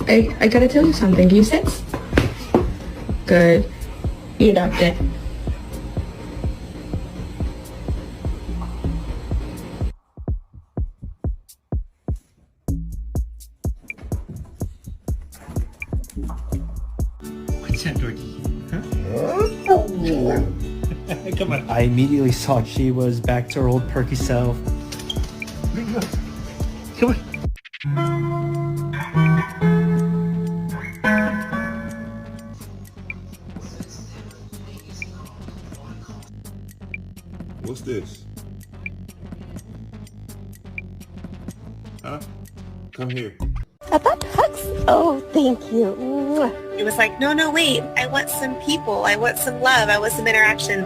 I gotta tell you something. You sit. Good. You adopted. What's that, Dorky? Huh? Come on. I immediately saw she was back to her old perky self. Come on. What's this? Huh? Come here. About hugs? Oh, thank you. It was like, no, wait, I want some people. I want some love. I want some interaction.